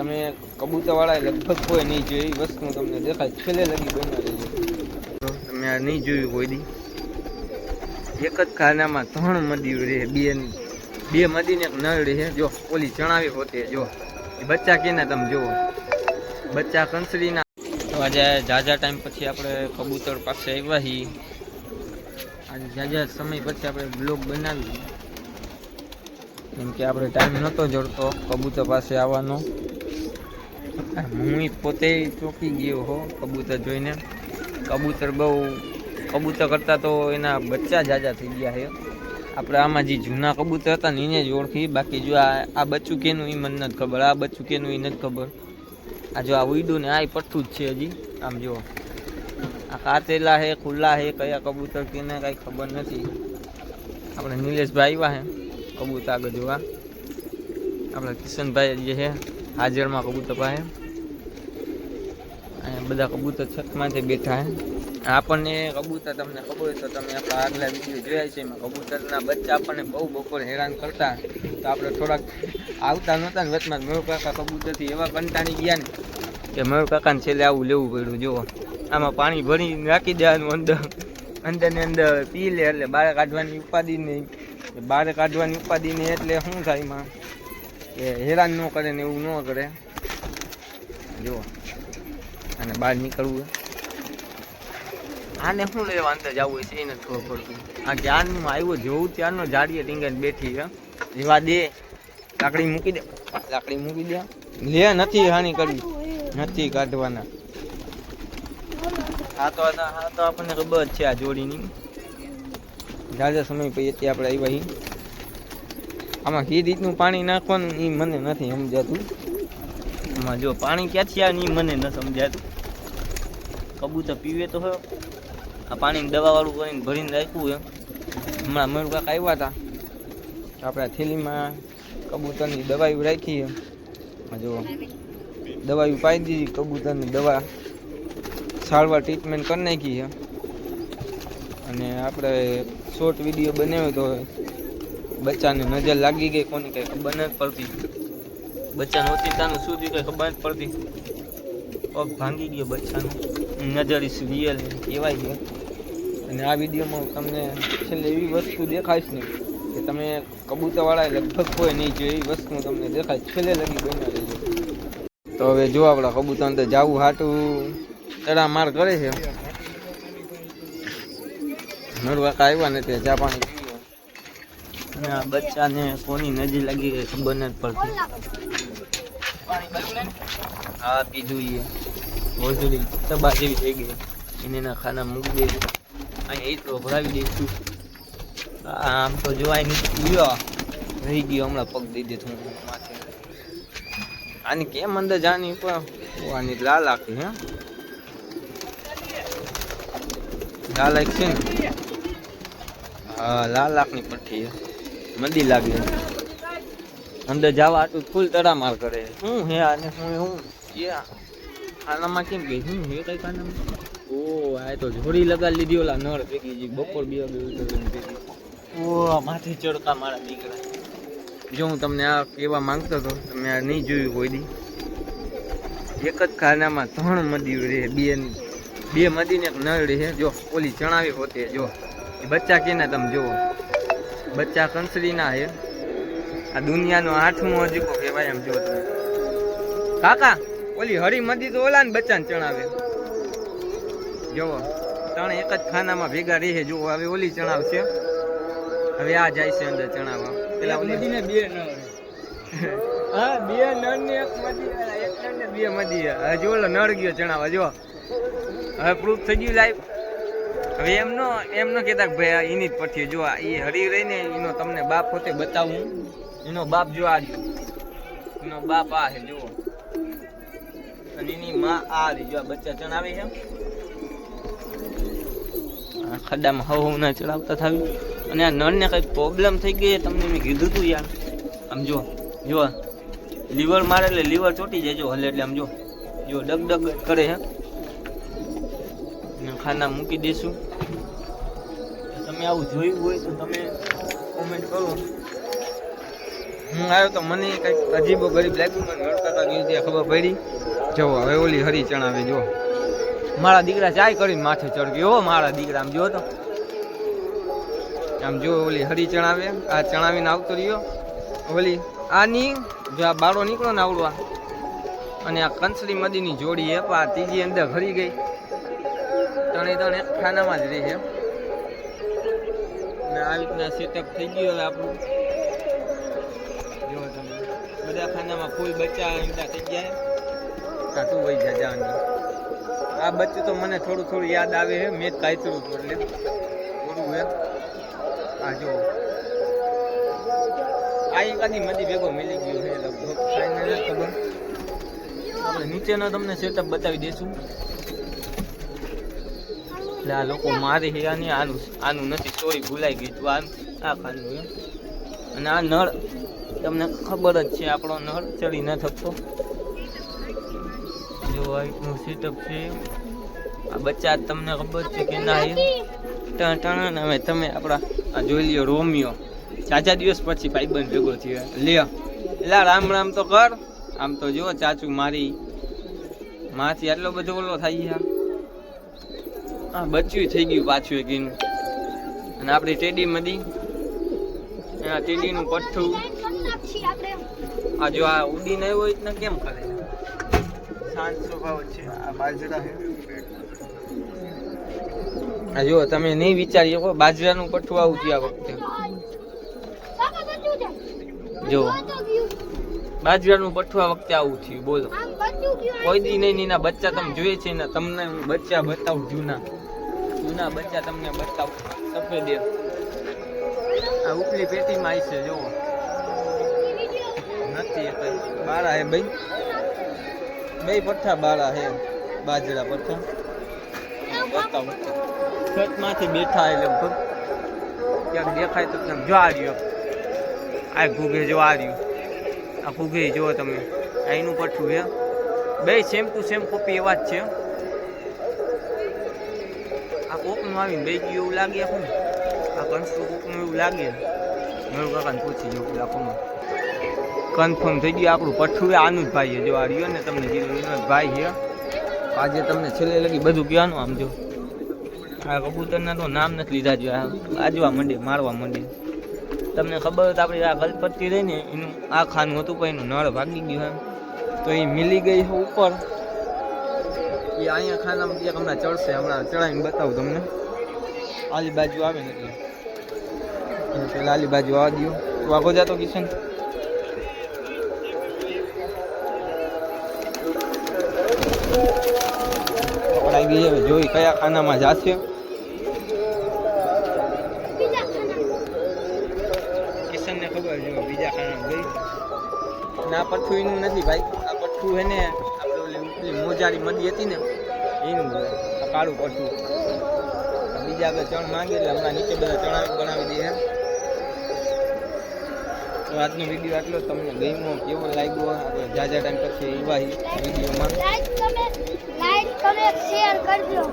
તમે કબૂતરવાળા લગભગ કોઈ નહીં જોઈ વસ્તુ તમને દેખાય છેલ્લે લગી બની રહેજો. તમે આ નહીં જોયું કોઈ દી. એક જ ખાનામાં 3 મદીઓ રહે, બે મદીને એક નળ રહે. જો ઓલી ચણાવી હોતે જો એ બચ્ચા કેના તમે જુઓ, બચ્ચા કંસરીના. આજે ઝાઝા ટાઈમ પછી આપણે કબૂતર પાસે આવ્યા છીએ. આજે ઝાઝા સમય પછી આપણે બ્લોગ બનાવી, કેમ કે આપણે ટાઈમ નહોતો જડતો કબૂતર પાસે આવવાનો. હું પોતે ચોંકી ગયો હો કબૂતર જોઈને. કબૂતર કરતાં તો એના બચ્ચા ઝાઝા થઈ ગયા છે. આપણે આમાં જે જૂના કબૂતર હતા ને એને જ ઓળખી, બાકી જો આ બચ્ચું કેનું એ મને નથી ખબર, આ બચ્ચું કેનું એ નથી ખબર. આ જો આ ઉઈડું ને આ પઠ્ઠું જ છે હજી. આમ જો આ કાતેલા હે, ખુલ્લા હે, કયા કબૂતર કેને કાંઈ ખબર નથી. આપણે નિલેશભાઈ આવ્યા હે કબૂતર આગળ જોવા. આપણા કિશનભાઈ જે છે હાજરમાં કબૂતર પાસે. અહીંયા બધા કબૂતર છતમાંથી બેઠા હે. આપણને કબૂતર તમને ખબર હોય તો તમે આપણા આગલા વિડીયો જોયા છે, એમાં કબૂતરના બચ્ચા આપણને બહુ બપોર હેરાન કરતા. તો આપણે થોડાક આવતા નહોતા ને વચમાં મયુર કાકા કબૂતરથી એવા કંટાળી ગયા ને કે મયુર કાકાને છેલ્લે આવું લેવું પડ્યું. જુઓ આમાં પાણી ભરી નાખી દેવાનું, અંદર ને અંદર પી લે, એટલે બહાર કાઢવાની ઉપાધિ નહીં. બહાર કાઢવાની ઉપાધિ નહીં એટલે શું થાય એમાં કે હેરાન ન કરે ને એવું ન કરે. જુઓ અને બહાર નીકળવું આને શું લેવા અંદર જવું છે એ નથી ખબર પડતું. આ જ્ઞાનમાં આવ્યો જોવું ત્યારનો જાડીએ ટીંગાઈને બેઠી હે. એવા દે લાકડી મૂકી દે, લાકડી મૂકી દે. લે નથી હાની કરવી, નથી કાઢવાના. હા તો આપણને ખબર જ છે આ જોડીની. ઝાઝા સમય પછી અત્યારે આપણે આવ્યા. આમાં કઈ રીતનું પાણી નાખવાનું એ મને નથી સમજાતું. આમાં જો પાણી ક્યાંથી આવે એ મને ન સમજાતું. કબૂતર પીવે તો હોય આ પાણી દવાવાળું કરીને ભરીને રાખ્યું એમ. હમણાં મયુર કાકા આવ્યા હતા, આપણે થેલીમાં કબૂતરની દવાઈ રાખી એમ. જો દવાઈ પાઈ દીધી, કબૂતરની દવા સારવાર ટ્રીટમેન્ટ કરી નાખી છે. અને આપણે શોર્ટ વિડીયો બનાવ્યો તો બચ્ચાને નજર લાગી ગઈ, કોની કંઈ ખબર નથી પડતી. બચ્ચાનું ઓચિંતાનું શું થયું કંઈ ખબર નથી પડતી. પગ ભાંગી ગયો બચ્ચાનું, નજર ઇસ રિયલ કહેવાય છે. અને આ વિડીયોમાં તમને છેલ્લે એવી વસ્તુ દેખાઈશ ને કે તમે કબૂતરવાળા લગભગ કોઈ નહીં જોઈ એવી વસ્તુ તમને દેખાય છેલ્લે લગી બની રહેજો. તો હવે જો આપણા કબૂતર અંદર જવું હાટું તડા માર કરે છે. મયુર કાકા આવ્યા ને તે ચા પાણી પીવું અને આ બચ્ચાને કોની નજર લાગી ગઈ ખબર નથી પડતી. હા પીધું એ હોજડી તબા જેવી થઈ ગઈ, એને ના ખાના મૂકી દેજો. અહીંયા એટલો ભરાવી દઈશું. આમ તો જોવાય નહીં ગયો, રહી ગયો હમણાં પગ દઈ દે થોડું માથે. આની કેમ અંદર જાની પણ આની લાલ આખી હે લાલ આખ છે ને. હા લાલ આખની પટ્ટી હે, મંદી લાગે. અંદર જવા આટલું ફૂલ તડામાર કરે. શું હે આને હું ખાનામાં કેમ ગઈ શું હે કઈ ખાનામાં? ઓ આ તો જોડી લગાડી લીધી ઓલા નળ ભેગી બપોર બે ભેગી. ઓ માથે ચડકા મારા દીકરા. જો હું તમને આ કહેવા માંગતો હતો, તમે આ નહીં જોયું કોઈ દી. એક જ ખાનામાં 3 મદીઓ રહે, બે મદીને એક નળ રહે. જો ઓલી ચણાવી હોતે જો એ બચ્ચા કેના તમે જુઓ, બચ્ચા કંસરીના હે. આ દુનિયાનો 8મો અજીકો કહેવાય એમ જો તમે. કાકા ઓલી હરી મદી તો ઓલા ને બચ્ચાને ચણાવે. જોવો ત્રણ એક જ ખાનામાં ભેગા રહે. જો હવે ઓલી ચણાવશે, હવે આ જાય છે અંદર ચણાવવા. પેલા ઓલી ને 2 નળ. હા 2 નળ ને 1 મદી, 1 નળ ને 2 મદી. હજુ ઓલો નળ ગયો ચણાવવા. જો હવે પ્રૂફ થઈ ગયું લાઈવ. હવે એમ નો કહેતા કે ભાઈ એની જ પઠી. જો એ હરી રહીને એનો તમને બાપ પોતે બતાવું. એનો બાપ જો આ રહ્યો, એનો બાપ આ છે જુઓ, અને એની માં આ રહી. જો આ બચ્ચા ચણાવે છે. ખड्डाમાં હવ ના ચડાવતા થાવી. અને આ નળને કંઈક પ્રોબ્લેમ થઈ ગઈ તમને મેં કીધું તું યાર. આમ જો લીવર મારે એટલે લીવર ચોટી જાય. જો હલે એટલે આમ જો ડગ કરે હે. ખાના મૂકી દઈશું. તમે આવું જોયું હોય તો તમે કોમેન્ટ કરો. હું આવ્યો તો મને કંઈક અજીબો ગરીબ લાગ્યું, મને નડતા ગયું ત્યાં ખબર પડી. જો હવે ઓલી હરી ચણાવે, જો મારા દીકરા ચાય કરીને માથે ચડ ગયો. મારા દીકરા આમ જો તો આમ જો ઓલી હરી ચણાવે, આ ચણાવીને આવતો રહ્યો. ઓલી આની જો આ બાળો નીકળો ને આવડવા, અને આ કંસરી મદીની જોડી હે, આ ત્રીજી અંદર ઘરી ગઈ. ત્રણે ત્રણ એક ખાનામાં જ રહી છે. અને આવી રીતના સેટઅપ થઈ ગયું હવે આપણું. જો તમે બધા ખાનામાં ફૂલ બચ્ચા થઈ ગયા. કાઢું વહી જાય જવાનું. આ બચ્ચું તો મને થોડું થોડું યાદ આવે છે, મેં જ કાયતરું હતું એટલે થોડું હે. આ જો આ એકાદી મદી ભેગો મિલી ગયો છે લગભગ, કાંઈ નથી ખબર. આપણે નીચેનો તમને સેટઅપ બતાવી દઈશું. એટલે આ લોકો મારી છે આની, આનું નથી, સોરી ભૂલાઈ ગઈ તું. આ ખાનું એમ. અને આ નળ તમને ખબર જ છે, આપણો નળ ચડી ન થતો. જો આ રીતનું સેટઅપ છે. આ બચ્ચા તમને ખબર છે કે ના એ ટણ હવે તમે આપણા આ જોઈ લ્યો રોમિયો, ચાચા દિવસ પછી ભાઈબંધ ભેગો થયો. લ્યો એલા રામ રામ તો કર. આમ તો જો ચાચુ મારી માથી આટલો બધો ઓલો થાય. હા બચ્ચું થઈ ગયું પાછું એક એનું. અને આપણી ટેડી મદી, એના ટેડીનું પઠ્ઠું. આ જો આ ઉડીને આવ્યો હોય ને કેમ કરે, શાંત સ્વભાવ છે. આ બાજરા છે. આ જો તમે નહીં વિચારી શકો બાજરાનું પઠ્ઠું આવું થયું આ વખતે. જો બાજરાનું પઠ્ઠું આ વખતે આવું થયું. બોલો કોઈ દી નહીં. એના બચ્ચા તમે જોઈએ છે ને, તમને બચ્ચા બતાવું જૂના બચ્ચા તમને બતાવું. સફેદ આ ઉપલી પેટીમાં આવી છે. જોવો નથી બારા હે ભાઈ, બે પઠ્ઠા બારા હે, બાજરા પઠ્ઠા. બતાવું છતમાંથી બેઠા હે લગભગ, ક્યાંક દેખાય તો તમે જો આ રહ્યો. આ ઘૂઘે જો આ રહ્યું, આ ઘૂઘે જુઓ તમે, અહીંનું પઠ્ઠું હે. બે સેમ ટુ સેમ કોપી એવા જ છે. આ કોકનું આવીને બે ગયું એવું લાગે. શું આ કંસનું કોકનું એવું લાગે. મેળું કાકાને પૂછી જો આખું કન્ફર્મ થઈ ગયું આપણું પઠ્ઠું આનું જ ભાઈ છે. જો આ રહ્યો ને તમને કીધું એનો જ ભાઈ છે. આજે તમને છેલ્લે લગી બધું કહેવાનું. આમ જો આ કબૂતરના તો નામ નથી લીધા. જો આ આજવા માંડે, મારવા માંડે. તમને ખબર હોય તો આપણે આ ગલપત્તી રહી ને એનું આ ખાનું હતું, પણ એનું નળ ભાગી ગયું એમ, તો એ મિલી ગઈ છે ઉપર. એ અહીંયા ખાનામાં ક્યાંક હમણાં ચડશે, હમણાં ચડાવીને બતાવું તમને. આલી બાજુ આવે ને એટલે પેલા આલી બાજુ આવવા દો. તું આગો જાતો કિશન. પકડાઈ ગઈ હવે, જોઈ કયા ખાનામાં જાશે. કિશનને ખબર જો બીજા ખાનામાં ગઈ. ના પઠ્ઠું એનું નથી ભાઈ, આ પઠ્ઠું હે ને આપણે ઓલી મોજારી મદી હતી ને એનું આ કાળું પઠ્ઠું. બીજા આગળ ચણ માંગે એટલે હમણાં નીચે બધા ચણાવી બનાવી દઈએ. તો આજનો વિડીયો આટલો. તમને ગમ્યો કેવો લાગ્યો આપણે જાજા ટાઈમ પછી એવા વિડીયોમાં લાઈક કમેન્ટ શેર કરજો.